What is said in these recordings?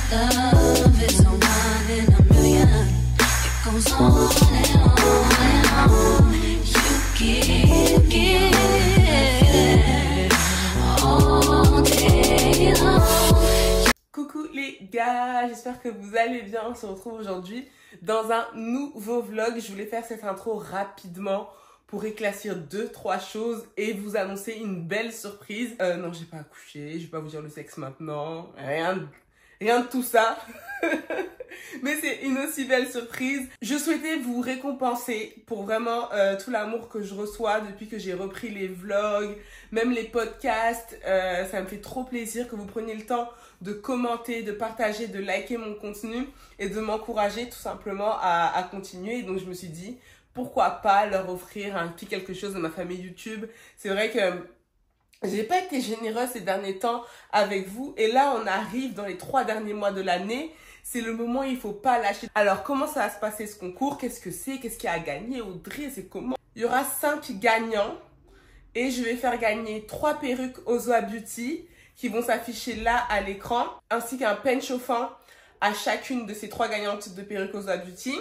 Love is a one in a million. It goes on and on and on. You give all day long. Coucou les gars, j'espère que vous allez bien. On se retrouve aujourd'hui dans un nouveau vlog. Je voulais faire cette intro rapidement pour éclaircir 2-3 choses et vous annoncer une belle surprise. Non, j'ai pas accouché, je vais pas vous dire le sexe maintenant, rien de tout ça. Mais c'est une aussi belle surprise. Je souhaitais vous récompenser pour vraiment tout l'amour que je reçois depuis que j'ai repris les vlogs, même les podcasts. Ça me fait trop plaisir que vous preniez le temps de commenter, de partager, de liker mon contenu et de m'encourager tout simplement à continuer. Et donc je me suis dit, pourquoi pas leur offrir un petit quelque chose de ma famille YouTube. C'est vrai que j'ai pas été généreuse ces derniers temps avec vous. Et là, on arrive dans les 3 derniers mois de l'année. C'est le moment où il faut pas lâcher. Alors, comment ça va se passer ce concours? Qu'est-ce que c'est? Qu'est-ce qu'il y a à gagner? Audrey, c'est comment? Il y aura 5 gagnants. Et je vais faire gagner 3 perruques Ozoa Beauty qui vont s'afficher là à l'écran. Ainsi qu'un pen chauffant à chacune de ces 3 gagnantes de perruques Ozoa Beauty.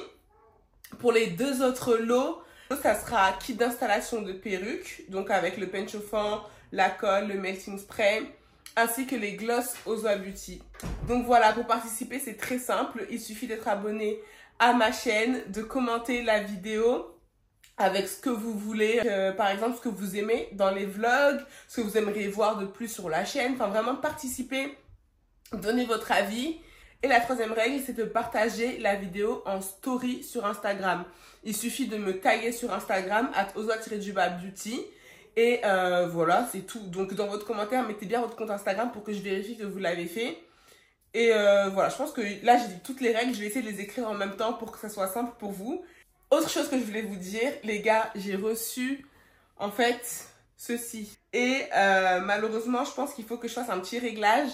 Pour les 2 autres lots, ça sera kit d'installation de perruques. Donc avec le pen chauffant, la colle, le melting spray, ainsi que les gloss Ozoa Beauty. Donc voilà, pour participer, c'est très simple. Il suffit d'être abonné à ma chaîne, de commenter la vidéo avec ce que vous voulez. Par exemple, ce que vous aimez dans les vlogs, ce que vous aimeriez voir de plus sur la chaîne. Enfin, vraiment participer, donner votre avis. Et la 3e règle, c'est de partager la vidéo en story sur Instagram. Il suffit de me taguer sur Instagram, @ozoa-beauty. Et voilà, c'est tout. Donc dans votre commentaire, mettez bien votre compte Instagram pour que je vérifie que vous l'avez fait. Et voilà, je pense que là, j'ai dit toutes les règles. Je vais essayer de les écrire en même temps pour que ça soit simple pour vous. Autre chose que je voulais vous dire, les gars, j'ai reçu en fait ceci. Et malheureusement, je pense qu'il faut que je fasse un petit réglage.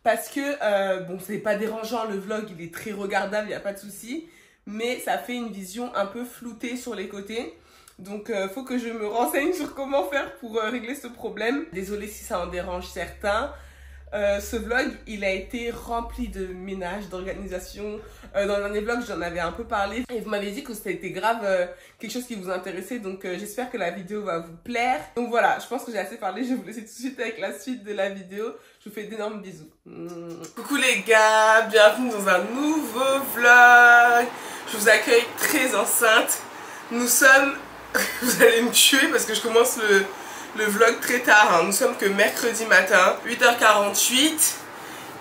Parce que, bon, c'est pas dérangeant, le vlog, il est très regardable, il n'y a pas de souci. Mais ça fait une vision un peu floutée sur les côtés. Donc, faut que je me renseigne sur comment faire pour régler ce problème. Désolée si ça en dérange certains. Ce vlog, il a été rempli de ménage, d'organisation. Dans le dernier vlog, j'en avais un peu parlé. Et vous m'avez dit que c'était grave quelque chose qui vous intéressait. Donc, j'espère que la vidéo va vous plaire. Donc voilà, je pense que j'ai assez parlé. Je vais vous laisser tout de suite avec la suite de la vidéo. Je vous fais d'énormes bisous. Coucou les gars, bienvenue dans un nouveau vlog. Je vous accueille très enceinte. Nous sommes... Vous allez me tuer parce que je commence le vlog très tard, hein. Nous sommes que mercredi matin, 8h48.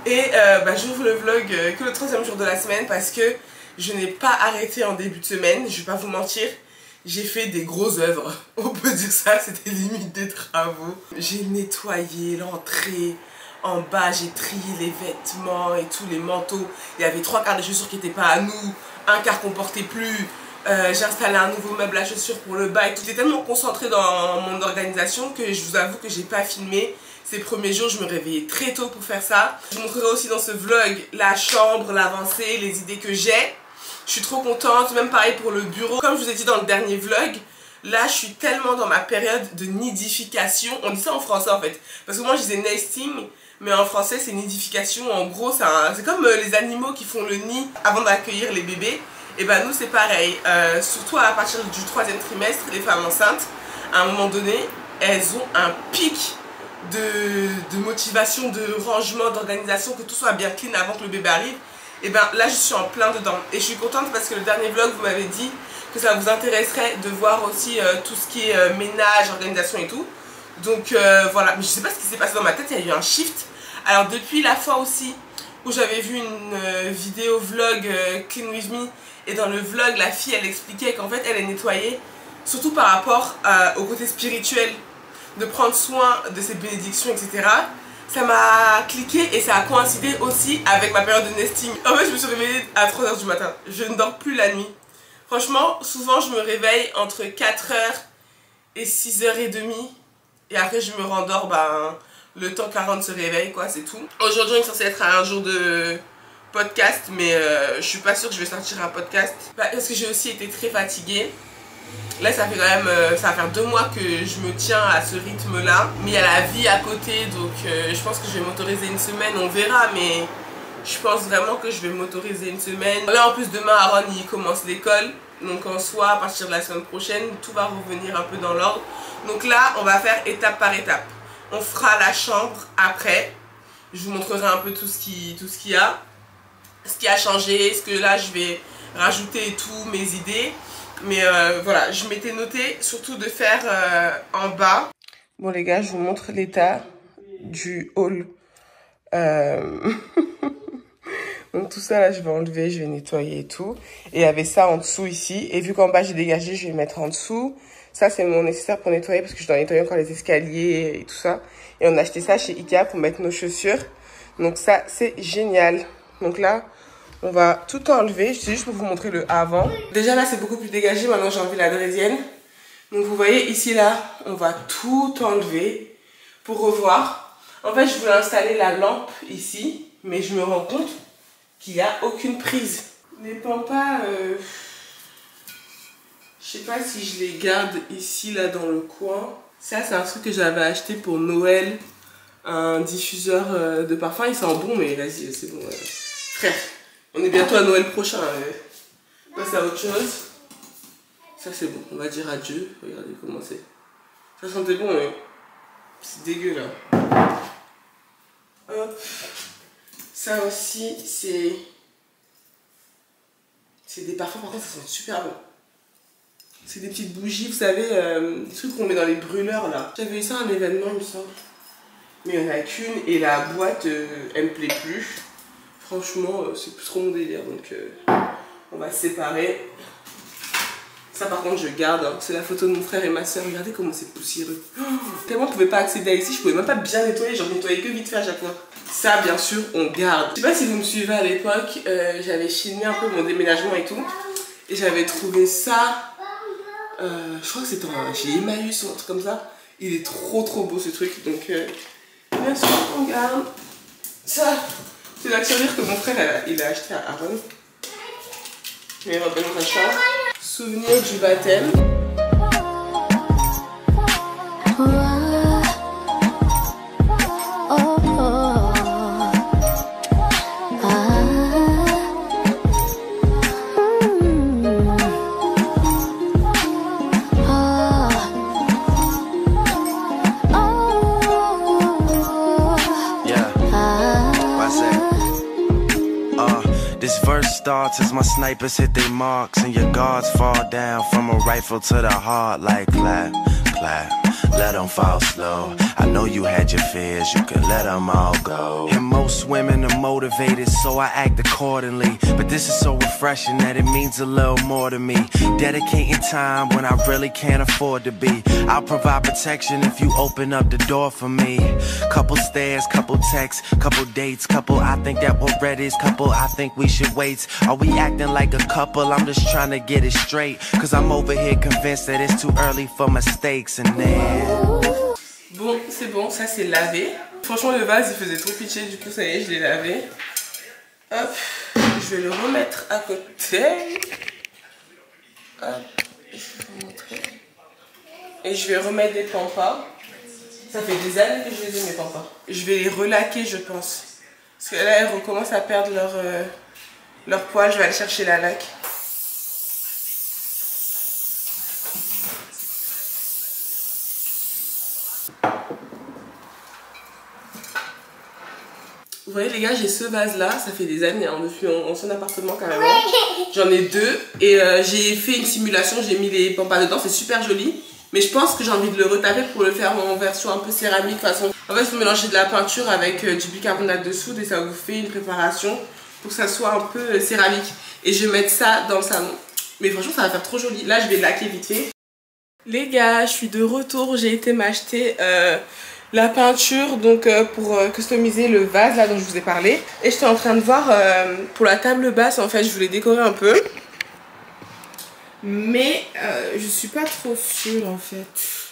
Et j'ouvre le vlog que le 3e jour de la semaine parce que je n'ai pas arrêté en début de semaine. Je vais pas vous mentir, j'ai fait des grosses œuvres. On peut dire ça, c'était limite des travaux. J'ai nettoyé l'entrée. En bas, j'ai trié les vêtements et tous les manteaux. Il y avait 3 quarts des chaussures qui n'étaient pas à nous, un quart qu'on portait plus. J'ai installé un nouveau meuble à chaussures pour le bas et tout. J'étais tellement concentrée dans mon organisation que je vous avoue que j'ai pas filmé. Ces premiers jours, je me réveillais très tôt pour faire ça. Je vous montrerai aussi dans ce vlog la chambre, l'avancée, les idées que j'ai. Je suis trop contente, même pareil pour le bureau. Comme je vous ai dit dans le dernier vlog, là je suis tellement dans ma période de nidification. On dit ça en français en fait. Parce que moi je disais nesting, mais en français c'est nidification. En gros c'est comme les animaux qui font le nid avant d'accueillir les bébés. Et ben nous c'est pareil, surtout à partir du 3e trimestre, les femmes enceintes, à un moment donné, elles ont un pic de motivation, de rangement, d'organisation, que tout soit bien clean avant que le bébé arrive. Et ben là je suis en plein dedans. Et je suis contente parce que le dernier vlog vous m'avez dit que ça vous intéresserait de voir aussi tout ce qui est ménage, organisation et tout. Donc voilà, mais je sais pas ce qui s'est passé dans ma tête, il y a eu un shift. Alors depuis la fois aussi où j'avais vu une vidéo vlog Clean With Me, et dans le vlog, la fille, elle expliquait qu'en fait, elle est nettoyée, surtout par rapport au côté spirituel, de prendre soin de ses bénédictions, etc. Ça m'a cliqué et ça a coïncidé aussi avec ma période de nesting. En fait, je me suis réveillée à 3h du matin. Je ne dors plus la nuit. Franchement, souvent, je me réveille entre 4h et 6h30. Et après, je me rendors, le temps 40 se réveille, quoi, c'est tout. Aujourd'hui, il est censé être un jour de podcast, mais je suis pas sûre que je vais sortir un podcast parce que j'ai aussi été très fatiguée. Là ça fait quand même, ça va faire 2 mois que je me tiens à ce rythme là, mais il y a la vie à côté, donc je pense que je vais m'autoriser une semaine, on verra, mais Je pense vraiment que je vais m'autoriser une semaine. Là en plus demain Aaron il commence l'école. Donc en soi à partir de la semaine prochaine tout va revenir un peu dans l'ordre. Donc là on va faire étape par étape. On fera la chambre après. Je vous montrerai un peu tout ce qu'il y a. Ce qui a changé, ce que là je vais rajouter et tout, mes idées. Mais voilà, je m'étais noté surtout de faire en bas. Bon les gars, je vous montre l'état du hall. Donc tout ça là, je vais enlever, je vais nettoyer et tout. Et il y avait ça en dessous ici. Et vu qu'en bas j'ai dégagé, je vais mettre en dessous. Ça c'est mon nécessaire pour nettoyer parce que je dois nettoyer encore les escaliers et tout ça. Et on a acheté ça chez Ikea pour mettre nos chaussures. Donc ça c'est génial. Donc là, on va tout enlever. C'est juste pour vous montrer le avant. Déjà là c'est beaucoup plus dégagé. Maintenant j'ai enlevé la draisienne. Donc vous voyez ici là, on va tout enlever pour revoir. En fait je voulais installer la lampe ici. Mais je me rends compte qu'il n'y a aucune prise. Les pampas, je sais pas si je les garde ici, là, dans le coin. Ça, c'est un truc que j'avais acheté pour Noël. Un diffuseur de parfum. Il sent bon, mais vas-y, c'est bon. Frère, on est bientôt à Noël prochain. On passe à autre chose. Ça, c'est bon. On va dire adieu. Regardez comment c'est. Ça sentait bon, mais c'est dégueu, là. Hop. Ça aussi, c'est des parfums, par contre, ça sent super bon. C'est des petites bougies, vous savez, des trucs qu'on met dans les brûleurs, là. J'avais eu ça à un événement, il me semble. Mais il n'y en a qu'une, et la boîte, elle me plaît plus. Franchement, c'est plus trop mon délire, donc on va se séparer. Ça, par contre, je garde. Hein. C'est la photo de mon frère et ma soeur. Regardez comment c'est poussiéreux. Oh, tellement je ne pouvais pas accéder à ici, je ne pouvais même pas bien nettoyer. J'en nettoyais que vite fait à chaque fois. Ça, bien sûr, on garde. Je sais pas si vous me suivez à l'époque, j'avais filmé un peu mon déménagement et tout. Et j'avais trouvé ça, je crois que c'était chez Emmaüs ou un truc comme ça. Il est trop beau ce truc. Donc, bien sûr, on garde. Ça, c'est la tirelire que mon frère il a acheté à Aaron. Mais dans sa chambre. Souvenir du baptême. Starts as my snipers hit their marks and your guards fall down from a rifle to the heart like clap, clap. Let them fall slow. I know you had your fears, you can let them all go. And most women are motivated, so I act accordingly. But this is so refreshing that it means a little more to me. Dedicating time when I really can't afford to be. I'll provide protection if you open up the door for me. Couple stares, couple texts, couple dates, couple I think that we're ready, couple I think we should wait. Are we acting like a couple? I'm just trying to get it straight. Cause I'm over here convinced that it's too early for mistakes and then... Bon, c'est bon, ça c'est lavé. Franchement, le vase il faisait trop pitcher, du coup, ça y est, je l'ai lavé. Hop, je vais le remettre à côté. Hop, je vais vous montrer. Et je vais remettre des pampas. Ça fait des années que je les ai, mes pampas. Je vais les relaquer, je pense. Parce que là, elles recommencent à perdre leur poil. Je vais aller chercher la laque. Vous voyez les gars, j'ai ce vase là, ça fait des années, hein, depuis mon ancien appartement carrément. J'en ai deux et j'ai fait une simulation, j'ai mis les pampas dedans, c'est super joli. Mais je pense que j'ai envie de le retaper pour le faire en version un peu céramique façon. En fait, il faut mélanger de la peinture avec du bicarbonate de soude et ça vous fait une préparation pour que ça soit un peu céramique. Et je vais mettre ça dans le salon. Mais franchement, ça va faire trop joli. Là, je vais laquer vite fait. Les gars, je suis de retour, j'ai été m'acheter... la peinture donc pour customiser le vase là dont je vous ai parlé. Et j'étais en train de voir pour la table basse, en fait je voulais décorer un peu. Mais je suis pas trop sûre en fait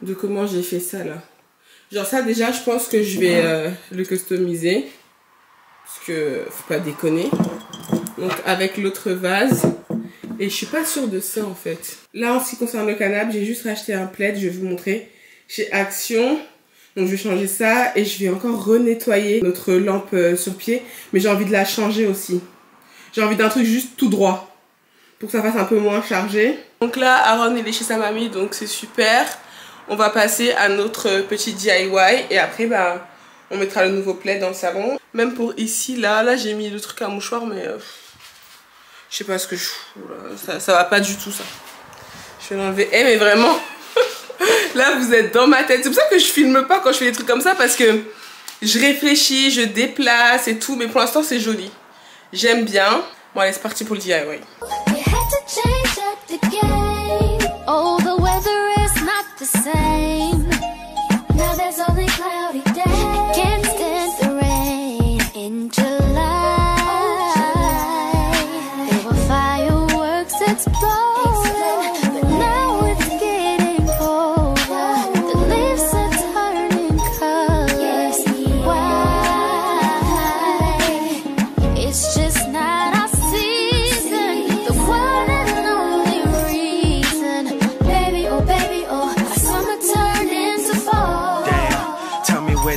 de comment j'ai fait ça là. Genre ça déjà je pense que je vais le customiser. Parce que faut pas déconner. Donc avec l'autre vase. Et je suis pas sûre de ça en fait. Là en ce qui concerne le canapé, j'ai juste racheté un plaid, je vais vous montrer. Chez Action. Donc je vais changer ça et je vais encore renettoyer notre lampe sur pied. Mais j'ai envie de la changer aussi. J'ai envie d'un truc juste tout droit. Pour que ça fasse un peu moins chargé. Donc là, Aaron il est chez sa mamie, donc c'est super. On va passer à notre petit DIY. Et après, bah, on mettra le nouveau plaid dans le salon. Même pour ici, là j'ai mis le truc à mouchoir, mais... je sais pas ce que je fous là. Ça va pas du tout ça. Je vais l'enlever. Eh mais vraiment... Là, vous êtes dans ma tête. C'est pour ça que je filme pas quand je fais des trucs comme ça parce que je réfléchis, je déplace et tout. Mais pour l'instant, c'est joli. J'aime bien. Bon, allez, c'est parti pour le DIY.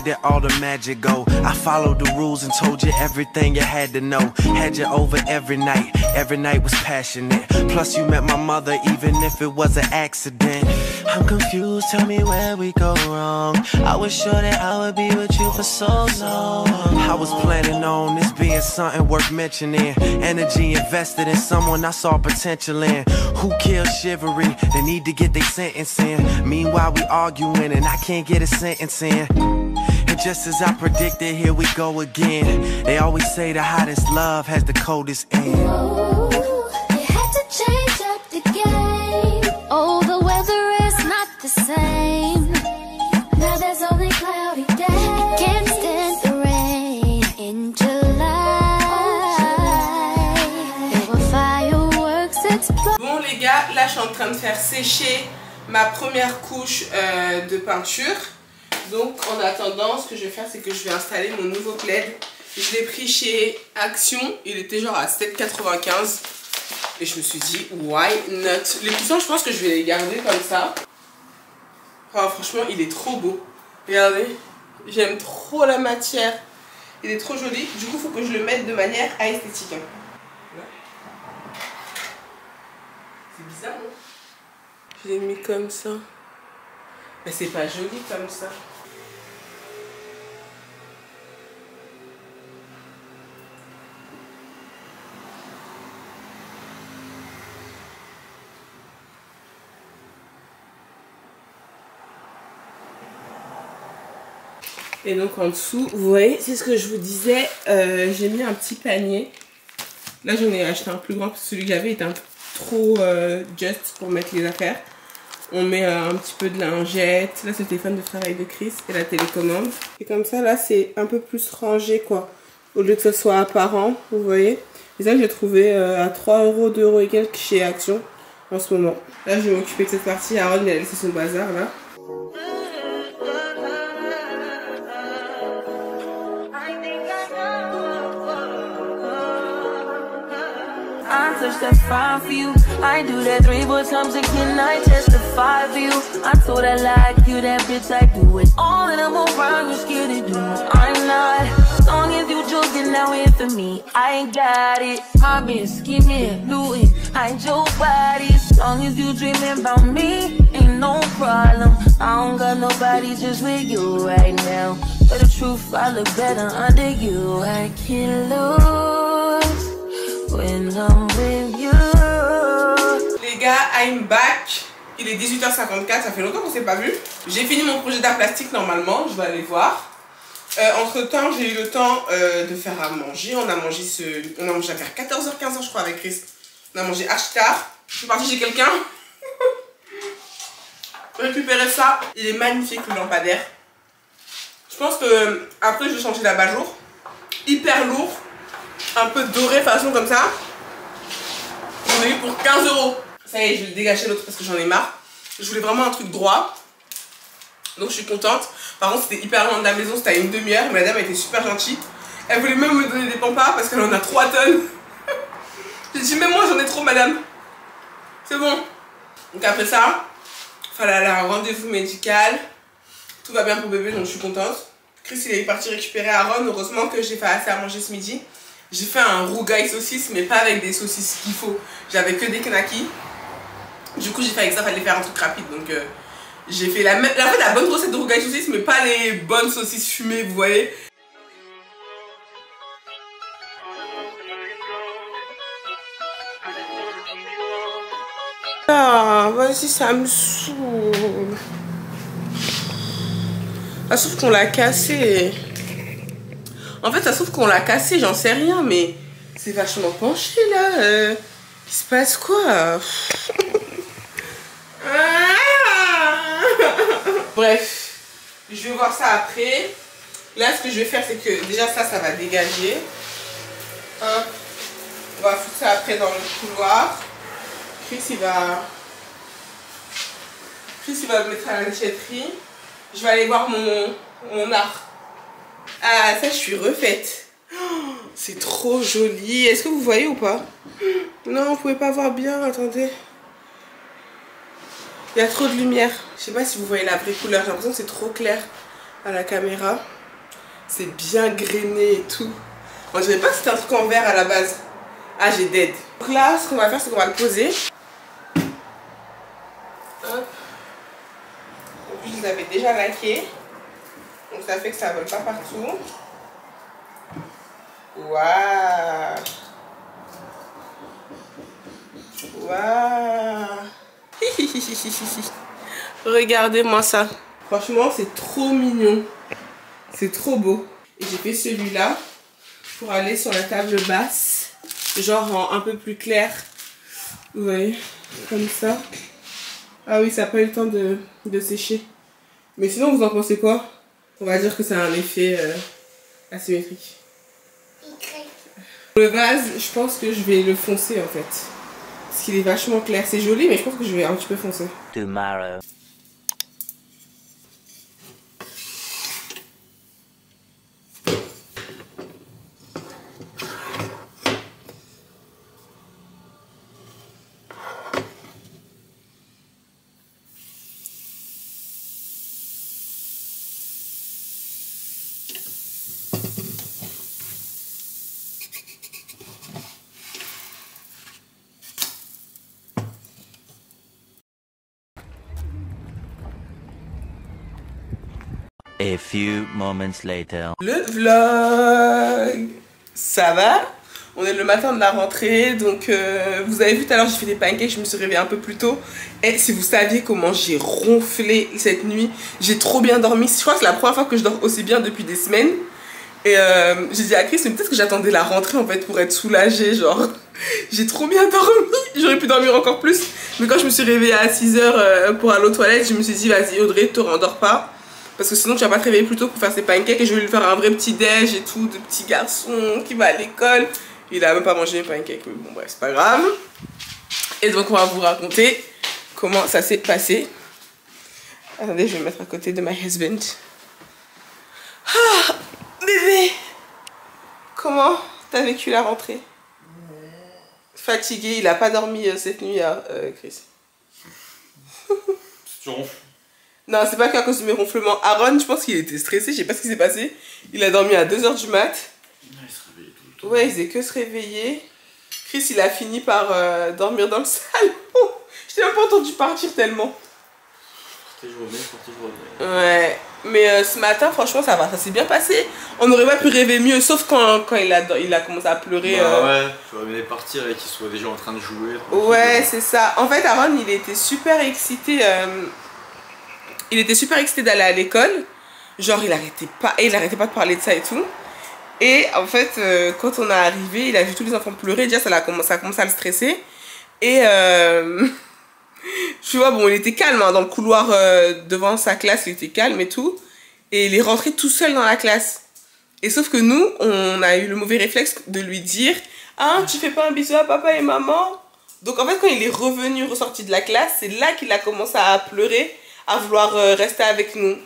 Did all the magic go? I followed the rules and told you everything you had to know. Had you over every night was passionate. Plus you met my mother even if it was an accident. I'm confused, tell me where we go wrong. I was sure that I would be with you for so long. I was planning on this being something worth mentioning. Energy invested in someone I saw potential in. Who killed chivalry? They need to get their sentence in. Meanwhile we arguing and I can't get a sentence in. And just as I predicted, here we go again. They always say the hottest love has the coldest end. Oh, you had to change up the game. Oh, the weather is not the same. Now there's only cloudy days. Can't stand the rain in July. There were fireworks explode. Bon les gars, là je suis en train de faire sécher ma première couche de peinture. Donc en attendant, ce que je vais faire, c'est que je vais installer mon nouveau plaid. Je l'ai pris chez Action, il était genre à 7,95 €. Et je me suis dit, why not? Les coussins, je pense que je vais les garder comme ça. Oh, franchement, il est trop beau. Regardez, j'aime trop la matière. Il est trop joli. Du coup, il faut que je le mette de manière esthétique. C'est bizarre, non? Je l'ai mis comme ça. Mais c'est pas joli comme ça. Et donc en dessous, vous voyez, c'est ce que je vous disais, j'ai mis un petit panier. Là j'en ai acheté un plus grand parce que celui que j'avais était un peu trop just pour mettre les affaires. On met un petit peu de lingette. Là c'est le téléphone de travail de Chris et la télécommande. Et comme ça là c'est un peu plus rangé quoi. Au lieu que ce soit apparent, vous voyez. Et ça j'ai trouvé à 3 €, 2 € et quelques chez Action en ce moment. Là je vais m'occuper de cette partie. Aaron il a laissé son bazar là. I touch that 5 for you. I do that 3 4 times again. I testify for you. I told I like you, that bitch. I do it all and I'm around. You scared to do it. I'm not. As long as you joking now here for me, I ain't got it. I've been scheming, looting. I ain't your body. As long as you dreaming about me, ain't no problem. I don't got nobody just with you right now. But the truth, I look better under you. I can't lose. When I'm with you. Les gars, I'm back. Il est 18h54, ça fait longtemps qu'on s'est pas vu. J'ai fini mon projet d'art plastique normalement, je vais aller voir. Entre temps, j'ai eu le temps de faire à manger. On a mangé à vers 14h, 15h je crois avec Chris. On a mangé archi tard. Je suis partie chez quelqu'un. Récupérer ça. Il est magnifique le lampadaire. Je pense que après je vais changer l'abat-jour. Hyper lourd. Un peu doré façon comme ça. J'en ai eu pour 15 €. Ça y est, je vais le dégager l'autre parce que j'en ai marre. Je voulais vraiment un truc droit. Donc je suis contente. Par contre c'était hyper loin de la maison, c'était à une demi-heure. Mais la dame a été super gentille. Elle voulait même me donner des pampas parce qu'elle en a 3 tonnes. J'ai dit mais moi j'en ai trop madame. C'est bon. Donc après ça, il fallait aller à un rendez-vous médical Tout va bien pour bébé, donc je suis contente. Chris, il est parti récupérer Aaron. Heureusement que j'ai fait assez à manger ce midi. J'ai fait un rougail saucisse, mais pas avec des saucisses qu'il faut. J'avais que des knackis. Du coup, j'ai fait avec ça, fallait faire un truc rapide. Donc, j'ai fait la bonne recette de rougail saucisse, mais pas les bonnes saucisses fumées, vous voyez. Ah, vas-y, ça me saoule. Ça se trouve qu'on l'a cassé. En fait, ça se trouve qu'on l'a cassé, j'en sais rien, mais c'est vachement penché là. Il se passe quoi? Bref, je vais voir ça après. Là, ce que je vais faire, c'est que déjà ça va dégager. Hein? On va foutre ça après dans le couloir. Chris, il va le mettre à la déchetterie. Je vais aller voir mon art. Ah, ça, je suis refaite. Oh, c'est trop joli. Est-ce que vous voyez ou pas? Non, vous pouvez pas voir bien. Attendez. Il y a trop de lumière. Je sais pas si vous voyez la vraie couleur. J'ai l'impression que c'est trop clair à la caméra. C'est bien grainé et tout. Moi, je dirais pas que c'était un truc en verre à la base. Ah, j'ai dead. Donc là, ce qu'on va faire, c'est qu'on va le poser. Hop. En plus, je les avais déjà laqués. Donc ça fait que ça ne vole pas partout. Waouh. Waouh. Regardez-moi ça. Franchement, c'est trop mignon. C'est trop beau. Et j'ai fait celui-là pour aller sur la table basse. Genre en un peu plus clair. Vous voyez, comme ça. Ah oui, ça n'a pas eu le temps de sécher. Mais sinon, vous en pensez quoi? On va dire que ça a un effet asymétrique. Le vase, je pense que je vais le foncer en fait. Parce qu'il est vachement clair. C'est joli, mais je pense que je vais un petit peu foncer. Tomorrow. A few moments later. Le vlog, ça va? On est le matin de la rentrée, donc vous avez vu tout à l'heure j'ai fait des pancakes, je me suis réveillée un peu plus tôt. Et si vous saviez comment j'ai ronflé cette nuit, j'ai trop bien dormi. Je crois que c'est la première fois que je dors aussi bien depuis des semaines. Et j'ai dit à Chris, mais peut-être que j'attendais la rentrée en fait pour être soulagée, genre j'ai trop bien dormi, j'aurais pu dormir encore plus. Mais quand je me suis réveillée à 6 h pour aller aux toilettes, je me suis dit vas-y Audrey, te rendors pas. Parce que sinon tu vas pas te réveiller plus tôt pour faire ses pancakes et je vais lui faire un vrai petit déj et tout, de petit garçon qui va à l'école. Il a même pas mangé mes pancakes, mais bon bref, c'est pas grave. Et donc on va vous raconter comment ça s'est passé. Attendez, je vais me mettre à côté de my husband. Ah, bébé, comment t'as vécu la rentrée? Fatigué, il a pas dormi cette nuit, Chris. Tu ronfles? Non, c'est pas qu'à cause de mes ronflements. Aaron, je pense qu'il était stressé, je sais pas ce qui s'est passé. Il a dormi à 2 h du mat. Il se réveillait tout le temps. Ouais, il faisait que se réveiller. Chris, il a fini par dormir dans le salon. Je t'ai même pas entendu partir tellement. Partais, je revenais. Ouais, mais ce matin, franchement, ça va, ça s'est bien passé. On n'aurait pas pu rêver mieux, sauf quand il a commencé à pleurer. Bah ouais, j'aurais aimé partir et qu'il soit déjà en train de jouer. Ouais, c'est ça. En fait, Aaron, il était super excité. Il était super excité d'aller à l'école. Genre, il arrêtait pas de parler de ça et tout. Et en fait, quand on est arrivé, il a vu tous les enfants pleurer. Déjà, ça a commencé à le stresser. Et tu vois, bon, il était calme hein, dans le couloir devant sa classe, il était calme et tout. Et il est rentré tout seul dans la classe. Et sauf que nous, on a eu le mauvais réflexe de lui dire « Ah, tu fais pas un bisou à papa et maman ?» Donc en fait, quand il est ressorti de la classe, c'est là qu'il a commencé à pleurer, à vouloir rester avec nous.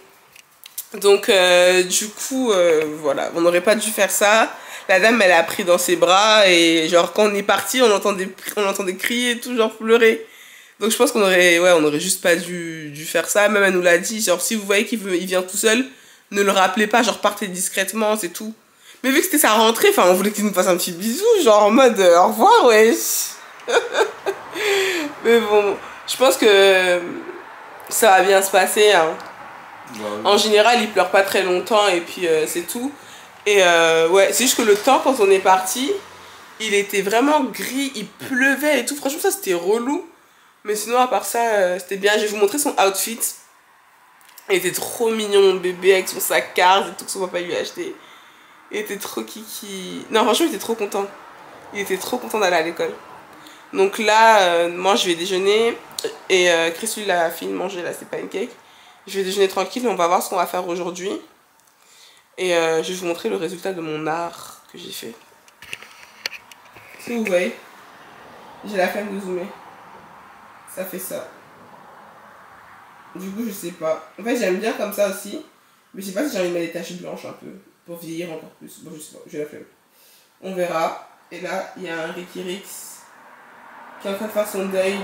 Donc du coup, voilà, on n'aurait pas dû faire ça. La dame, elle a pris dans ses bras et genre quand on est parti, on entendait crier et tout, genre pleurer. Donc je pense qu'on aurait, ouais, on aurait juste pas dû faire ça. Même elle nous l'a dit, genre si vous voyez qu'il vient tout seul, ne le rappelez pas, genre partez discrètement, c'est tout. Mais vu que c'était sa rentrée, enfin on voulait qu'il nous fasse un petit bisou, genre en mode au revoir, wesh. Mais bon, je pense que ça va bien se passer, hein. Ouais. En général, il pleure pas très longtemps et puis c'est tout. Et ouais, c'est juste que le temps quand on est parti, il était vraiment gris, il pleuvait et tout. Franchement, ça c'était relou. Mais sinon, à part ça, c'était bien. Je vais vous montrer son outfit. Il était trop mignon, mon bébé, avec son sac Cars et tout que son papa lui a acheté. Il était trop kiki. Non, franchement, il était trop content. Il était trop content d'aller à l'école. Donc là, moi, je vais déjeuner. Et Chris, lui, il a fini de manger, là, ses pancakes. Je vais déjeuner tranquille et on va voir ce qu'on va faire aujourd'hui. Et je vais vous montrer le résultat de mon art que j'ai fait. Si vous voyez, j'ai la flemme de zoomer. Ça fait ça. Du coup, je sais pas. En fait, j'aime bien comme ça aussi. Mais je sais pas si j'ai envie de mettre des taches blanches un peu. Pour vieillir encore plus. Bon, je sais pas, j'ai la flemme. On verra. Et là, il y a un Ricky Rix qui est en train de faire son deuil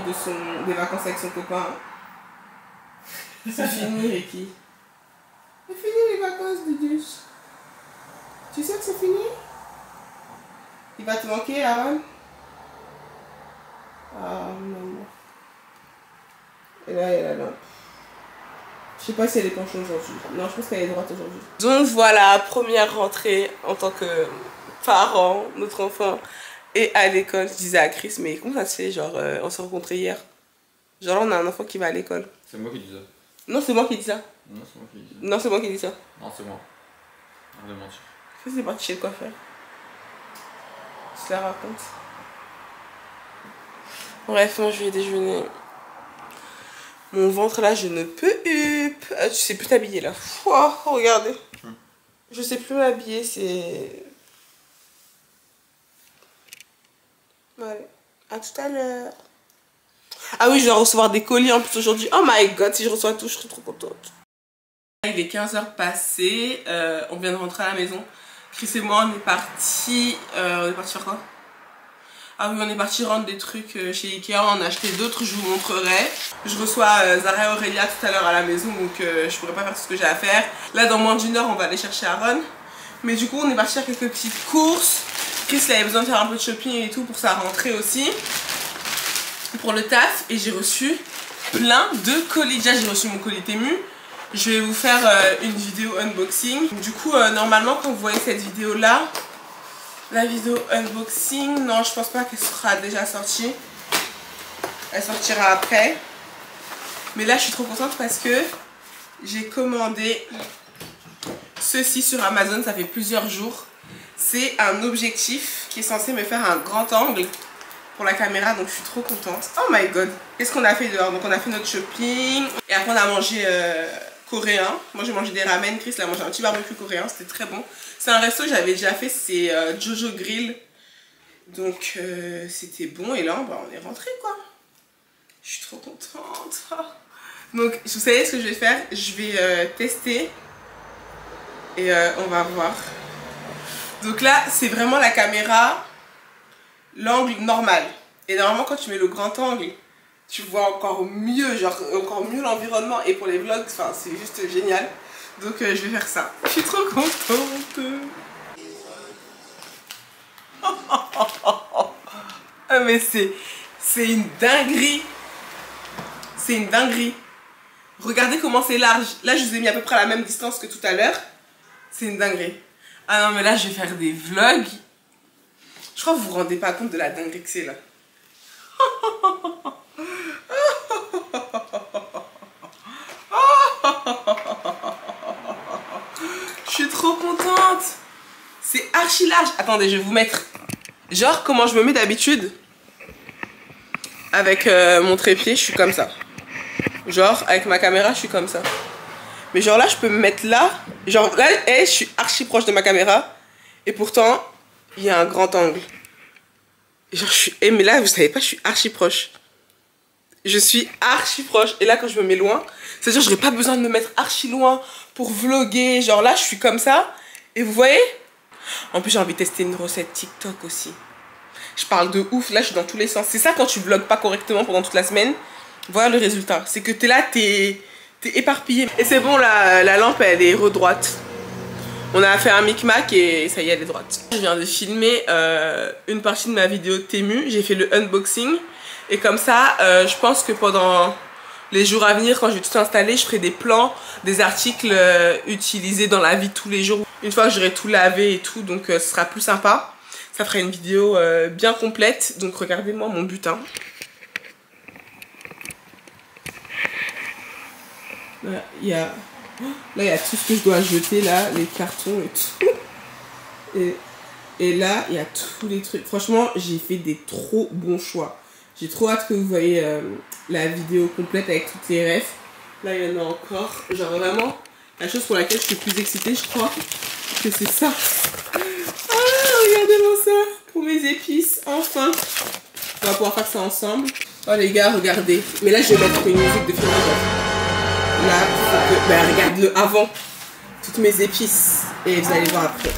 des vacances avec son copain. C'est fini, Ricky. C'est fini les vacances, Dudus. Tu sais que c'est fini? Il va te manquer, Aaron? Ah, maman. Et là, il y a la lampe. Je sais pas si elle est penchée aujourd'hui. Non, je pense qu'elle est droite aujourd'hui. Donc voilà, première rentrée en tant que parent, notre enfant est à l'école. Je disais à Chris, mais comment ça se fait? Genre, on s'est rencontrés hier. Genre là, on a un enfant qui va à l'école. C'est moi qui dis ça. Non, c'est moi qui dis ça. Non, c'est moi qui dis ça. Non, c'est moi qui dis ça. Non, c'est moi. On va mentir. C'est parti chez le coiffeur. Je la raconte. Bref, moi je vais déjeuner. Mon ventre là, je ne peux plus. Ah, tu sais plus t'habiller là. Oh, regardez. Je sais plus m'habiller, c'est... Ouais. À tout à l'heure. Ah oui, je dois recevoir des colis en plus aujourd'hui. Oh my god, si je reçois tout, je serai trop contente. Il est 15h passé. On vient de rentrer à la maison. Chris et moi, on est partis faire quoi? Ah oui, on est parti rendre des trucs chez Ikea, on a acheté d'autres, je vous montrerai. Je reçois Zara et Aurélia tout à l'heure à la maison, donc je pourrais pas faire tout ce que j'ai à faire. Là, dans moins d'1 heure, on va aller chercher Aaron. Mais du coup, on est parti faire quelques petites courses. Chris, il avait besoin de faire un peu de shopping et tout pour sa rentrée aussi. Pour le taf, et j'ai reçu plein de colis. Déjà, j'ai reçu mon colis Temu. Je vais vous faire une vidéo unboxing. Du coup, normalement, quand vous voyez cette vidéo-là, la vidéo unboxing, non, je pense pas qu'elle sera déjà sortie. Elle sortira après. Mais là, je suis trop contente parce que j'ai commandé ceci sur Amazon. Ça fait plusieurs jours. C'est un objectif qui est censé me faire un grand angle pour la caméra, donc je suis trop contente. Oh my god. Qu'est-ce qu'on a fait dehors? Donc on a fait notre shopping. Et après on a mangé coréen. Moi j'ai mangé des ramen. Chris a mangé un petit barbecue coréen. C'était très bon. C'est un resto que j'avais déjà fait. C'est Jojo Grill. Donc c'était bon. Et là bah, on est rentré quoi. Je suis trop contente. Donc vous savez ce que je vais faire? Je vais tester. Et on va voir. Donc là c'est vraiment la caméra, l'angle normal. Et normalement quand tu mets le grand angle, tu vois encore mieux, genre encore mieux l'environnement. Et pour les vlogs, enfin c'est juste génial. Donc je vais faire ça. Je suis trop contente. Ah mais c'est une dinguerie. C'est une dinguerie. Regardez comment c'est large. Là je vous ai mis à peu près à la même distance que tout à l'heure. C'est une dinguerie. Ah non mais là je vais faire des vlogs. Je crois que vous vous rendez pas compte de la dinguerie que c'est là. Je suis trop contente. C'est archi large. Attendez, je vais vous mettre genre comment je me mets d'habitude. Avec mon trépied, je suis comme ça. Genre avec ma caméra, je suis comme ça. Mais genre là, je peux me mettre là. Genre là, je suis archi proche de ma caméra. Et pourtant, il y a un grand angle. Genre, je suis... mais là, vous savez pas, je suis archi proche. Je suis archi proche. Et là, quand je me mets loin, c'est-à-dire que j'aurais pas besoin de me mettre archi loin pour vlogger. Genre là, je suis comme ça. Et vous voyez? En plus, j'ai envie de tester une recette TikTok aussi. Je parle de ouf. Là, je suis dans tous les sens. C'est ça quand tu vlogues pas correctement pendant toute la semaine. Voilà le résultat. C'est que t'es là, t'es éparpillé. Et c'est bon, la lampe, elle est redroite. On a fait un micmac et ça y est, elle est droite. Je viens de filmer une partie de ma vidéo Temu. J'ai fait le unboxing. Et comme ça, je pense que pendant les jours à venir, quand je vais tout installer, je ferai des plans, des articles utilisés dans la vie de tous les jours. Une fois que j'aurai tout lavé et tout, donc ce sera plus sympa. Ça fera une vidéo bien complète. Donc regardez-moi mon butin. Là, il y a tout ce que je dois jeter, là, les cartons et tout. Et là, il y a tous les trucs. Franchement, j'ai fait des trop bons choix. J'ai trop hâte que vous voyez la vidéo complète avec toutes les refs. Là, il y en a encore. Genre vraiment, la chose pour laquelle je suis plus excitée, je crois que c'est ça. Ah, regardez-moi ça. Pour mes épices, enfin. On va pouvoir faire ça ensemble. Oh les gars, regardez. Mais là, je vais mettre une musique de film. Là, regarde-le avant. Toutes mes épices. Et vous allez voir après.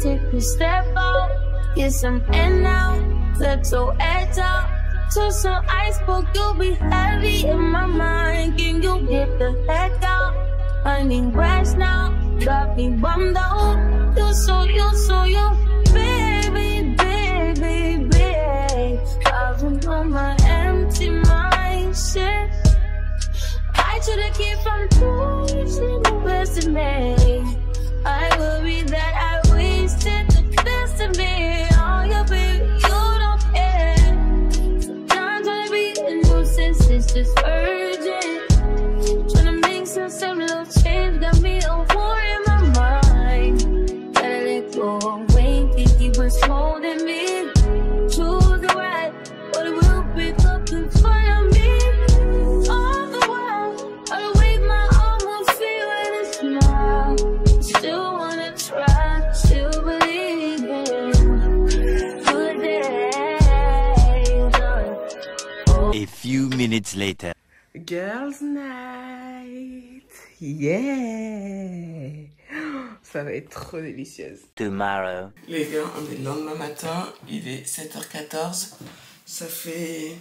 Take a step out, get some air now, let your edge out. To some iceberg, you'll be heavy in my mind. Can you get the heck out? I need rest now, got me bummed out. You baby, baby, baby. I've been on my empty mind, shit. I should've kept from losing the best of me. I worry that I wasted the best of me. Oh, yeah, baby, you don't care. Sometimes I be a nuisance, it's just urgent. Trying to make some little change, got me a war in my mind. Gotta let go of weight, think he was holding me. Choose the right, but it will pick up in front of me. All the while, I wave my arm, will feel it smile. Still wanna try, still believe in good days. A few minutes later. Girls night. Yeah. Ça va être trop délicieuse. Tomorrow. Les gars, on est le lendemain matin. Il est 7h14. Ça fait...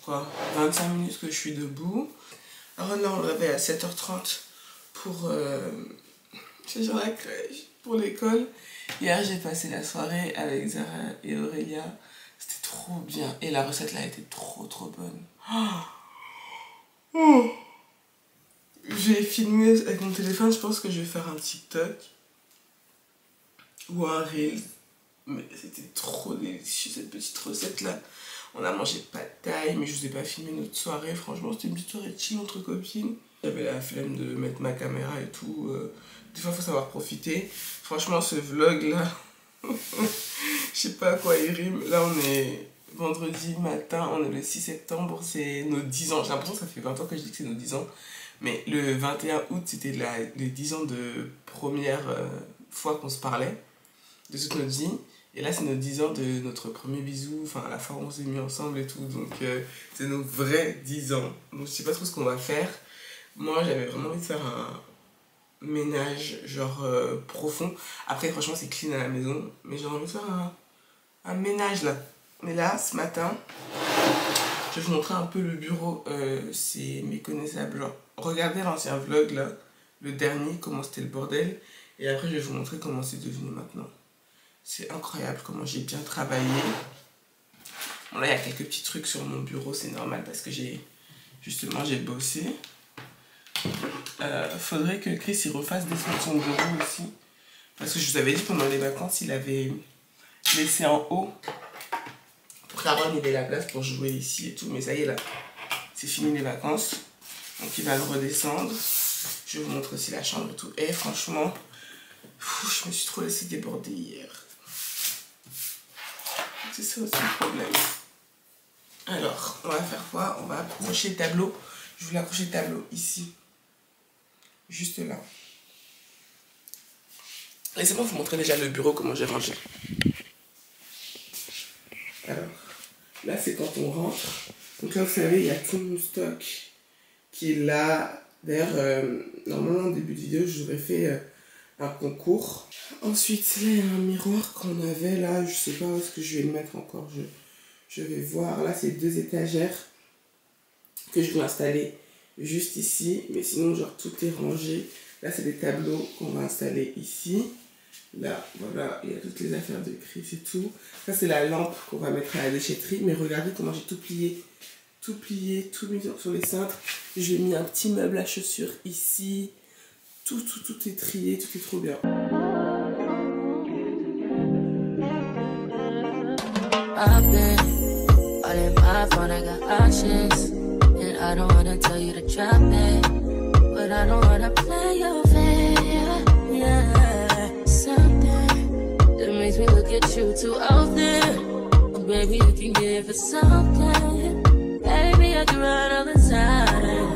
quoi, 25 minutes que je suis debout. Alors là, on le réveille à 7h30 pour... changer la crèche pour l'école. Hier, j'ai passé la soirée avec Zara et Aurélia. C'était trop bien. Et la recette là était trop bonne. Oh. J'ai filmé avec mon téléphone. Je pense que je vais faire un TikTok ou un Reel. Mais c'était trop délicieux cette petite recette là. On a mangé pas de taille, mais je vous ai pas filmé notre soirée. Franchement, c'était une petite soirée chill entre copines. J'avais la flemme de mettre ma caméra et tout. Des fois, il faut savoir profiter. Franchement, ce vlog là, je sais pas à quoi il rime. Là, on est vendredi matin, on est le 6 septembre, c'est nos 10 ans. J'ai l'impression que ça fait 20 ans que je dis que c'est nos 10 ans. Mais le 21 août, c'était les 10 ans de première fois qu'on se parlait de toute notre vie. Et là, c'est nos 10 ans de notre premier bisou, enfin, à la fin, on s'est mis ensemble et tout. Donc, c'est nos vrais 10 ans. Donc, je sais pas trop ce qu'on va faire. Moi, j'avais vraiment envie de faire un ménage, genre, profond. Après, franchement, c'est clean à la maison. Mais j'ai envie de faire un ménage, là. Mais là, ce matin, je vais vous montrer un peu le bureau. C'est méconnaissable. Genre, regardez l'ancien vlog, là. Le dernier, comment c'était le bordel. Et après, je vais vous montrer comment c'est devenu maintenant. C'est incroyable comment j'ai bien travaillé. Bon là il y a quelques petits trucs sur mon bureau, c'est normal parce que j'ai bossé. Faudrait que Chris il refasse des photos de son bureau aussi. Parce que je vous avais dit pendant les vacances il avait laissé en haut. Pour qu'Aaron il ait la place pour jouer ici et tout. Mais ça y est là, c'est fini les vacances. Donc il va le redescendre. Je vous montre aussi la chambre et tout. Et franchement, je me suis trop laissé déborder hier. C'est ça aussi le problème. Alors, on va faire quoi? On va accrocher le tableau. Je voulais accrocher le tableau ici. Juste là. Laissez-moi vous montrer déjà le bureau, comment j'ai rangé. Alors, là c'est quand on rentre. Donc là, vous savez, il y a tout mon stock qui est là. D'ailleurs, normalement, au début de vidéo, je vous aurais fait un concours. Ensuite, là, il y a un miroir qu'on avait là. Je sais pas où est-ce que je vais le mettre encore. Je vais voir. Là, c'est 2 étagères que je vais installer juste ici. Mais sinon, genre, tout est rangé. Là, c'est des tableaux qu'on va installer ici. Là, voilà, il y a toutes les affaires de Chris et tout. Ça, c'est la lampe qu'on va mettre à la déchetterie. Mais regardez comment j'ai tout plié. Tout plié, tout mis sur les cintres. J'ai mis un petit meuble à chaussures ici. Tout est trié, tout est trop bien. I've been all in my phone, I got options. And I don't wanna tell you to drop it, but I don't wanna play your fair. Yeah, something that makes me look at you too often. Oh, baby, you can give it something. Baby, I can run all the time.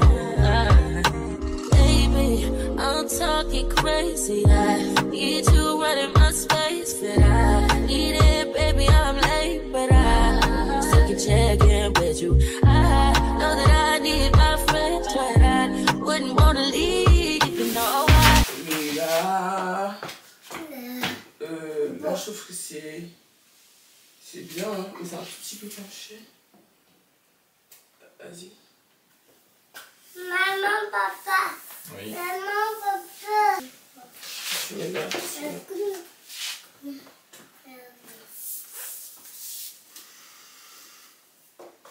Baby, I'm talking crazy. I need you running my space, but I need it, baby. I'm late, but I still can check in with you. I know that I need my friends, but I wouldn't wanna leave, you know why. Et là, là, je trouve que c'est bien, hein, mais c'est un tout petit peu penché. Vas-y. Maman, papa. Oui. Maman, papa. Je mets là.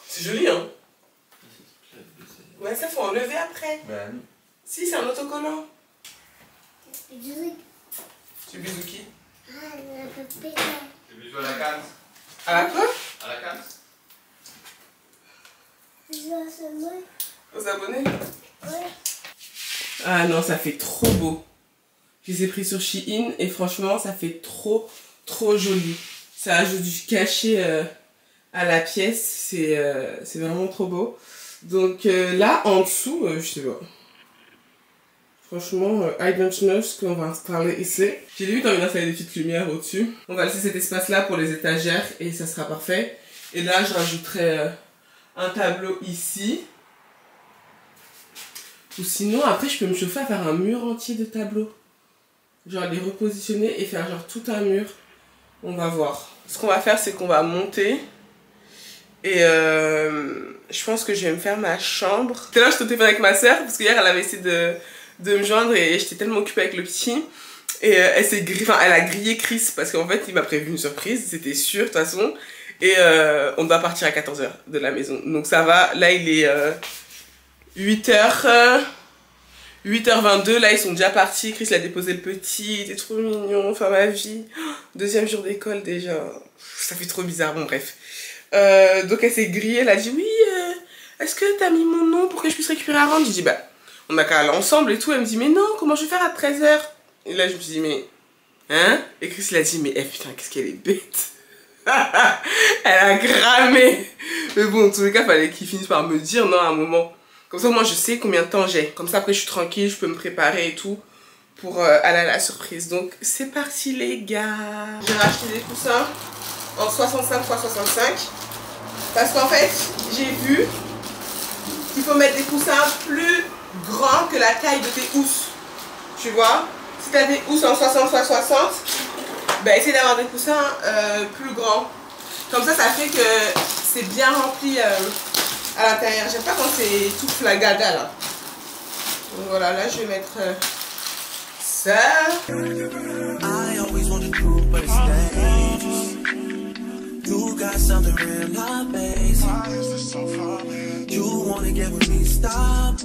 C'est joli, hein? Ouais, ça faut enlever après. Ben non. Si, c'est un autocollant. C'est du C'est bisou qui? Ah, le pépé. C'est bisous à la canne. À la quoi? À la canne. Bisous à ce mot. Aux abonnés? Ouais. Ah non, ça fait trop beau. Je les ai pris sur Shein et franchement, ça fait trop joli. Ça ajoute du cachet à la pièce. C'est vraiment trop beau. Donc là, en dessous, je sais pas. Franchement, I don't know ce qu'on va installer ici. J'ai limite envie d'installer des petites lumières au-dessus. On va laisser cet espace-là pour les étagères et ça sera parfait. Et là, je rajouterai un tableau ici. Ou sinon, après, je peux me chauffer à faire un mur entier de tableaux. Genre les repositionner et faire genre tout un mur. On va voir. Ce qu'on va faire, c'est qu'on va monter. Et je pense que je vais me faire ma chambre. Tout à l'heure, je téléphone avec ma soeur parce qu'hier, elle avait essayé de me joindre et j'étais tellement occupée avec le petit. Et elle a grillé Chris parce qu'en fait, il m'a prévu une surprise. C'était sûr, de toute façon. Et on doit partir à 14 h de la maison. Donc ça va. Là, il est 8h22, là ils sont déjà partis. Chris l'a déposé le petit, il était trop mignon, enfin ma vie. Deuxième jour d'école déjà, ça fait trop bizarre, bon bref. Donc elle s'est grillée, elle a dit oui, est-ce que t'as mis mon nom pour que je puisse récupérer Aaron? J'ai dit bah on a qu'à aller ensemble et tout. Elle me dit mais non, comment je vais faire à 13 h? Et là je me suis dit mais hein? Et Chris l'a dit mais putain qu'est-ce qu'elle est bête. Elle a gramé. Mais bon en tous les cas fallait qu'il finisse par me dire non à un moment. Comme ça, moi, je sais combien de temps j'ai. Comme ça, après, je suis tranquille, je peux me préparer et tout pour aller à la surprise. Donc, c'est parti, les gars. J'ai racheté des coussins en 65 x 65. Parce qu'en fait, j'ai vu qu'il faut mettre des coussins plus grands que la taille de tes housses. Tu vois? Si tu as des housses en 60 x 60, ben, essaye d'avoir des coussins plus grands. Comme ça, ça fait que c'est bien rempli à l'intérieur. J'aime pas quand c'est tout flagada là. Donc voilà, là je vais mettre ça. I always wanted to, but it's dangerous. You got something real not basic. You wanna get with me, stop.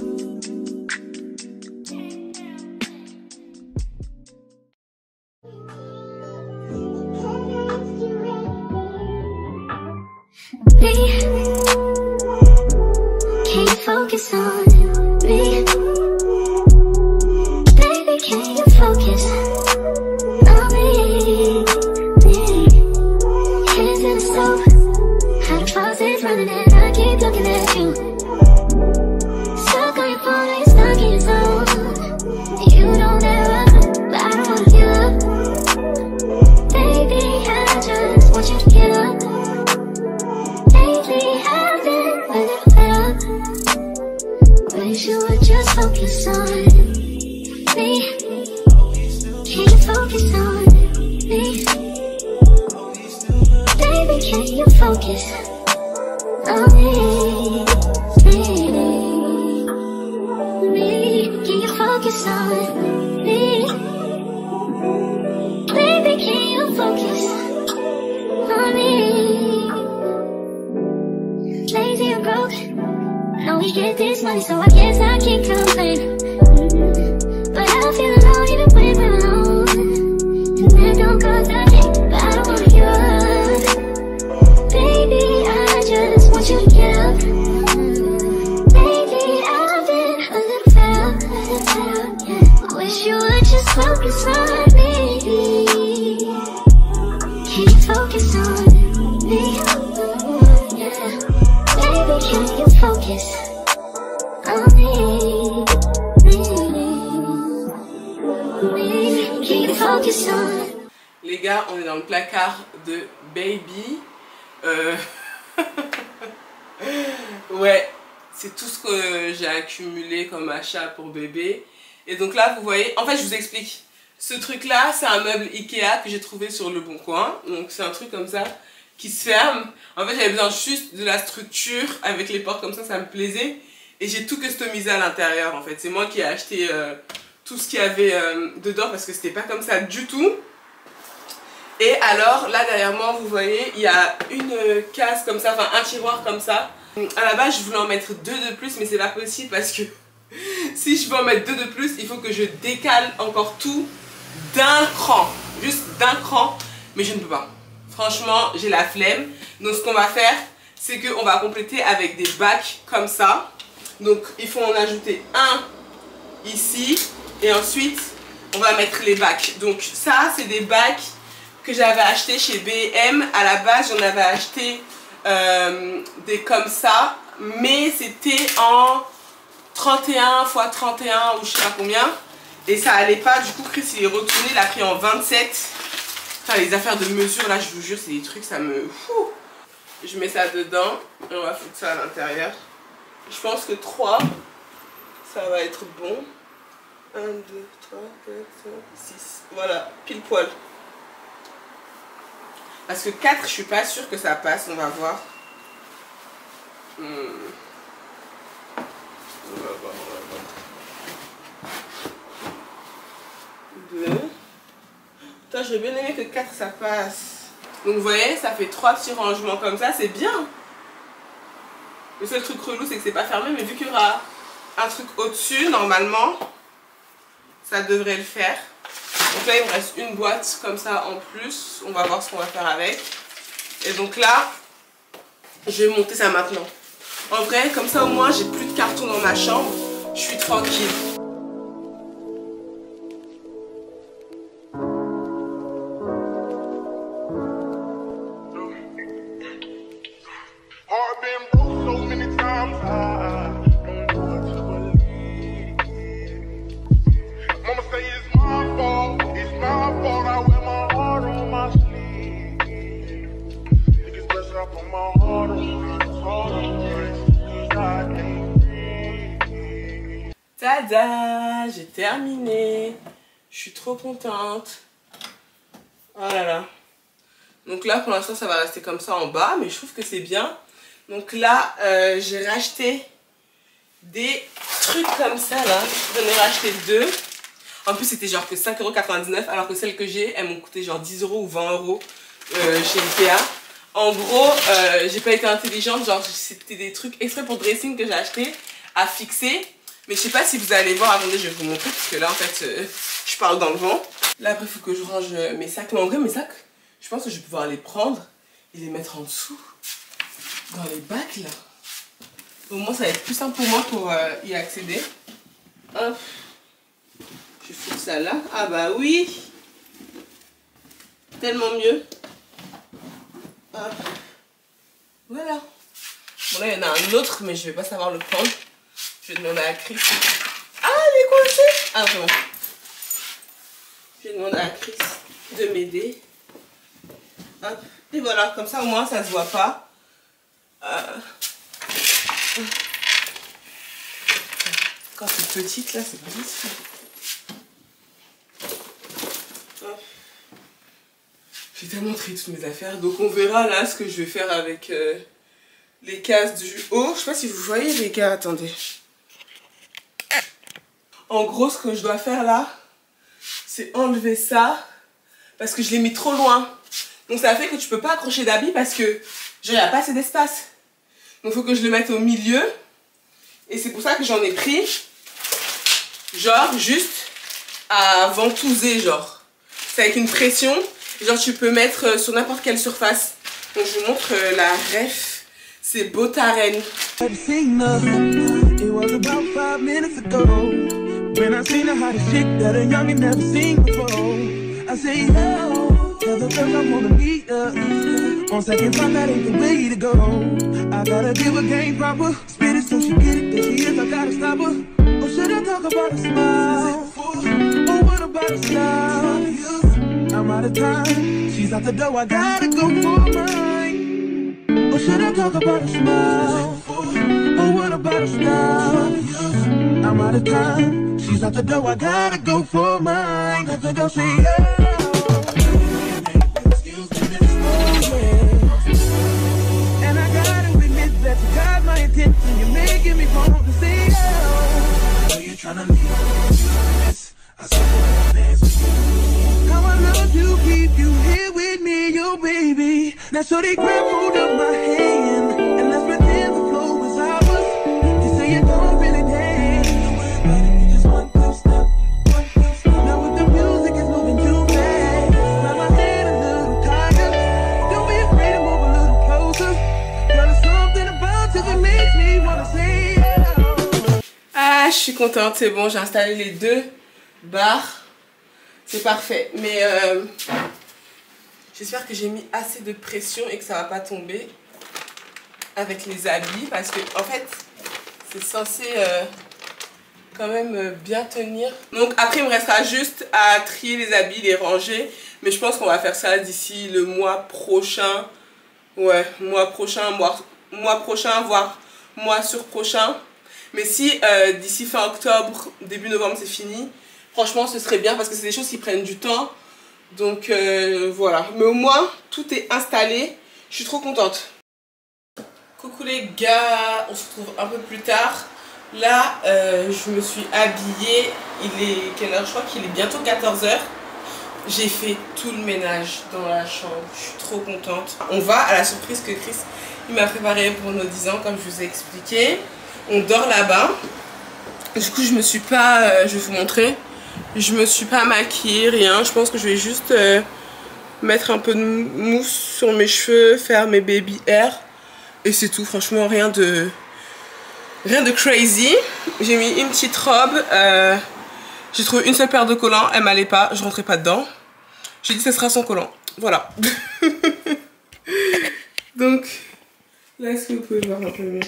Can you focus on me? Baby, can you focus on me? Hands in the stove, how the faucet's running and I keep looking at you. Stuck on your phone, like stuck in your zone. You don't ever, but I don't wanna give up. Baby, I just want you to get up. Lately I've been a little fed up. Wish you would just focus on Can you focus on me? Baby, can you focus on me? Lazy and broke, know we get this money, so I guess I can't complain. But I feel alone even when we're alone, and that don't cause I think, but I don't wanna give up. Baby, I just want you to get up. Lately I've been a little fed up, yeah. I wish you would just focus on me. Can you focus on me? Yeah. Baby, can you focus on me? Can you focus on? Les gars, on est dans le placard de Baby. Ouais, c'est tout ce que j'ai accumulé comme achat pour bébé. Et donc là, vous voyez, en fait, je vous explique. Ce truc-là, c'est un meuble Ikea que j'ai trouvé sur Le Bon Coin. Donc c'est un truc comme ça qui se ferme. En fait, j'avais besoin juste de la structure avec les portes comme ça me plaisait. Et j'ai tout customisé à l'intérieur, en fait. C'est moi qui ai acheté tout ce qu'il y avait dedans parce que c'était pas comme ça du tout. Et alors, là derrière moi, vous voyez, il y a une case comme ça, enfin un tiroir comme ça. À la base, je voulais en mettre 2 de plus, mais c'est pas possible parce que si je veux en mettre 2 de plus, il faut que je décale encore tout d'un cran. Juste d'un cran, mais je ne peux pas. Franchement, j'ai la flemme. Donc ce qu'on va faire, c'est qu'on va compléter avec des bacs comme ça. Donc il faut en ajouter un ici et ensuite on va mettre les bacs. Donc ça, c'est des bacs que j'avais acheté chez B&M. À la base, j'en avais acheté des comme ça, mais c'était en 31 x 31 ou je sais pas combien, et ça allait pas. Du coup, Chris il est retourné, il a pris en 27. Enfin, les affaires de mesure là, je vous jure, c'est des trucs, ça me... Je mets ça dedans et on va foutre ça à l'intérieur. Je pense que 3, ça va être bon. 1, 2, 3, 4, 5, 6. Voilà, pile poil. Parce que 4, je suis pas sûre que ça passe, on va voir. On va voir, on va voir. 2. Putain, j'aurais bien aimé que 4 ça passe. Donc vous voyez, ça fait 3 petits rangements comme ça, c'est bien. Le seul truc relou, c'est que c'est pas fermé, mais vu qu'il y aura un truc au-dessus, normalement, ça devrait le faire. Donc là, il me reste une boîte comme ça en plus. On va voir ce qu'on va faire avec. Et donc là, je vais monter ça maintenant. En vrai, comme ça au moins, j'ai plus de carton dans ma chambre. Je suis tranquille. Tada, j'ai terminé. Je suis trop contente. Oh là là. Donc là, pour l'instant, ça va rester comme ça en bas, mais je trouve que c'est bien. Donc là, j'ai racheté des trucs comme ça là. J'en ai racheté 2. En plus, c'était genre que 5,99 €, alors que celles que j'ai, elles m'ont coûté genre 10 € ou 20 € chez Ikea. En gros, j'ai pas été intelligente, genre c'était des trucs exprès pour dressing que j'ai acheté à fixer. Mais je sais pas si vous allez voir, attendez, je vais vous montrer parce que là en fait, je parle dans le vent. Là après, il faut que je range mes sacs. Mais en vrai, mes sacs, je pense que je vais pouvoir les prendre et les mettre en dessous, dans les bacs là. Au moins, ça va être plus simple pour moi pour y accéder. Hop. Je fous ça là. Ah bah oui. Tellement mieux. Hop. Voilà. Bon là, il y en a un autre, mais je vais pas savoir le prendre. Je vais demander à Chris. Ah, elle est coincée. Ah, c'est bon. Je vais demander à Chris de m'aider. Hop. Et voilà, comme ça au moins ça se voit pas. Quand c'est petite là, c'est pas possible. J'ai tellement trié toutes mes affaires. Donc on verra là ce que je vais faire avec les cases du haut. Je sais pas si vous voyez les gars, attendez. En gros, ce que je dois faire là, c'est enlever ça parce que je l'ai mis trop loin. Donc ça fait que tu peux pas accrocher d'habits parce que il n'y a pas assez d'espace. Donc il faut que je le mette au milieu. Et c'est pour ça que j'en ai pris, genre juste à ventouser, genre. C'est avec une pression, genre tu peux mettre sur n'importe quelle surface. Donc je vous montre la ref, c'est Botaren. When I seen the hottest chick that a youngin' never seen before, I say, yo, tell the girls I wanna meet up. On second thought, that ain't the way to go. I gotta give her game proper, spit it so she get it. There she is, I gotta stop her. Or should I talk about a smile? Or what about a style? I'm out of time, she's out the door, I gotta go for mine. Or should I talk about a smile? Or what about a style? I'm out of time, she's out the door, I gotta go for mine. Let the girl say, yeah. Excuse me, Miss and I gotta admit that you got my attention. You're making me want to say, oh. I know you're trying to leave this. I saw you dance with you. How I love to keep you here with me, you baby. Now so they grab hold of my hand and let's pretend the flow was ours. You say you don't really dance. Just one good step, one good step. Now with the music is moving too fast. Now my head a little tired. Don't be afraid to move a little closer. Girl, there's something about you that makes me wanna say yeah. Ah, je suis contente, c'est bon, j'ai installé les deux barres. C'est parfait. Mais j'espère que j'ai mis assez de pression et que ça va pas tomber avec les habits. Parce que en fait, c'est censé quand même bien tenir. Donc après, il me restera juste à trier les habits, les ranger. Mais je pense qu'on va faire ça d'ici le mois prochain. Ouais, mois prochain, voire mois sur prochain. Mais si d'ici fin octobre, début novembre, c'est fini, franchement, ce serait bien parce que c'est des choses qui prennent du temps. Donc voilà. Mais au moins, tout est installé. Je suis trop contente. Coucou les gars, on se retrouve un peu plus tard. Là, je me suis habillée. Il est quelle heure? Je crois qu'il est bientôt 14 h. J'ai fait tout le ménage dans la chambre. Je suis trop contente. On va à la surprise que Chris il m'a préparée pour nos 10 ans, comme je vous ai expliqué. On dort là-bas. Du coup, je me suis pas... je vais vous montrer. Je me suis pas maquillée, rien. Je pense que je vais juste mettre un peu de mousse sur mes cheveux, faire mes baby hair. Et c'est tout. Franchement, rien de crazy. J'ai mis une petite robe. J'ai trouvé une seule paire de collants. Elle m'allait pas. Je rentrais pas dedans. J'ai dit que ce sera sans collant. Voilà. Donc, là, est-ce que vous pouvez voir un peu mieux?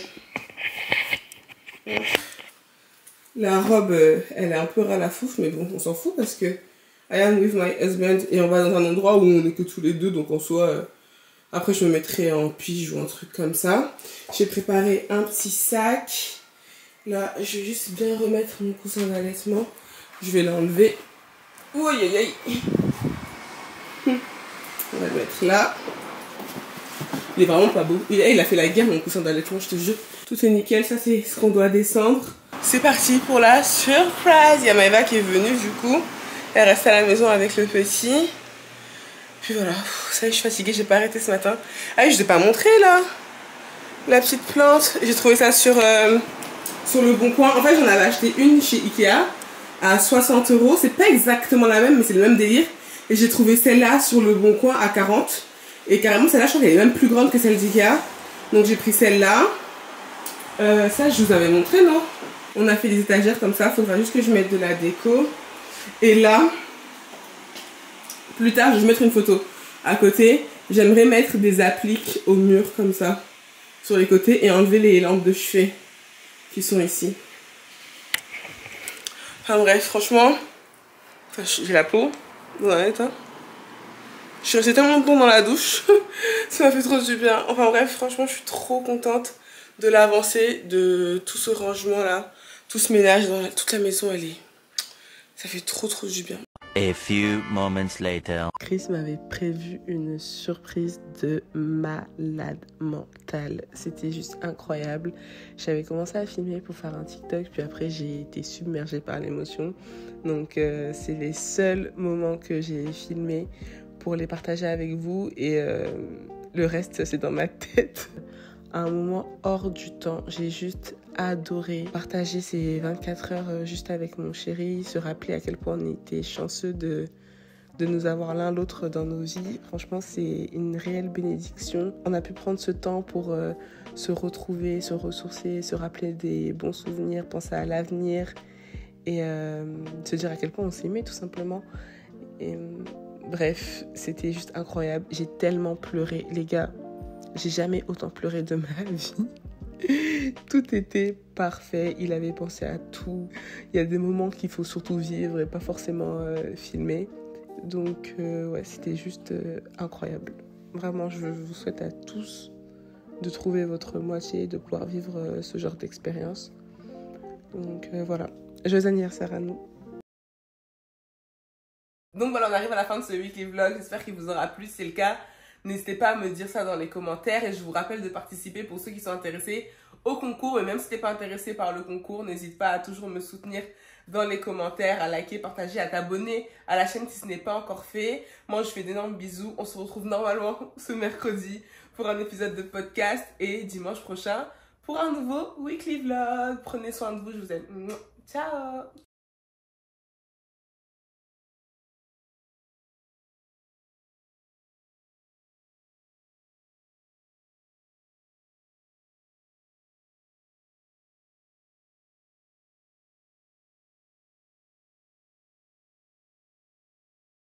La robe, elle est un peu ras la fouf, mais bon, on s'en fout parce que I am with my husband et on va dans un endroit où on est que tous les deux, donc en soi, après je me mettrai en pige ou un truc comme ça. J'ai préparé un petit sac. Là, je vais juste bien remettre mon coussin d'allaitement. Je vais l'enlever. Ouh, aïe aïe aïe. On va le mettre là. Il est vraiment pas beau. Il a fait la guerre mon coussin d'allaitement, je te jure. Tout est nickel, ça c'est ce qu'on doit descendre. C'est parti pour la surprise. Il y a Maëva qui est venue du coup. Elle reste à la maison avec le petit. Puis voilà, ça y est, je suis fatiguée, j'ai pas arrêté ce matin. Ah oui, je t'ai pas montré là. La petite plante. J'ai trouvé ça sur le Bon Coin. En fait, j'en avais acheté une chez Ikea à 60 €. C'est pas exactement la même, mais c'est le même délire. Et j'ai trouvé celle-là sur le Bon Coin à 40. Et carrément, celle-là, je crois qu'elle est même plus grande que celle d'Ikea. Donc j'ai pris celle-là. Ça, je vous avais montré, non? On a fait des étagères comme ça. Faudra juste que je mette de la déco. Et là, plus tard, je vais mettre une photo. À côté, j'aimerais mettre des appliques au mur comme ça. Sur les côtés. Et enlever les lampes de chevet qui sont ici. Enfin bref, franchement. Enfin, j'ai la peau. Vous en êtes, hein? Je suis restée tellement longtemps dans la douche. Ça m'a fait trop du bien. Enfin bref, franchement, je suis trop contente de l'avancée, de tout ce rangement là. Tout ce ménage dans toute la maison, ça fait trop du bien. A few moments later. Chris m'avait prévu une surprise de malade mentale. C'était juste incroyable. J'avais commencé à filmer pour faire un TikTok, puis après j'ai été submergée par l'émotion. Donc c'est les seuls moments que j'ai filmés pour les partager avec vous et le reste c'est dans ma tête. Un moment hors du temps, j'ai juste adoré partager ces 24 heures juste avec mon chéri, se rappeler à quel point on était chanceux de nous avoir l'un l'autre dans nos vies. Franchement, c'est une réelle bénédiction. On a pu prendre ce temps pour se retrouver, se ressourcer, se rappeler des bons souvenirs, penser à l'avenir et se dire à quel point on s'aimait tout simplement. Et, bref, c'était juste incroyable. J'ai tellement pleuré, les gars. J'ai jamais autant pleuré de ma vie. Tout était parfait, il avait pensé à tout. Il y a des moments qu'il faut surtout vivre et pas forcément filmer. Donc ouais, c'était juste incroyable. Vraiment, je vous souhaite à tous de trouver votre moitié, de pouvoir vivre ce genre d'expérience. Donc voilà, joyeux anniversaire à nous. Donc voilà, on arrive à la fin de ce weekly vlog. J'espère qu'il vous aura plu. Si c'est le cas, n'hésitez pas à me dire ça dans les commentaires. Et je vous rappelle de participer pour ceux qui sont intéressés au concours. Et même si tu n'es pas intéressé par le concours, n'hésite pas à toujours me soutenir dans les commentaires, à liker, partager, à t'abonner à la chaîne si ce n'est pas encore fait. Moi, je fais d'énormes bisous. On se retrouve normalement ce mercredi pour un épisode de podcast. Et dimanche prochain pour un nouveau weekly vlog. Prenez soin de vous, je vous aime. Ciao!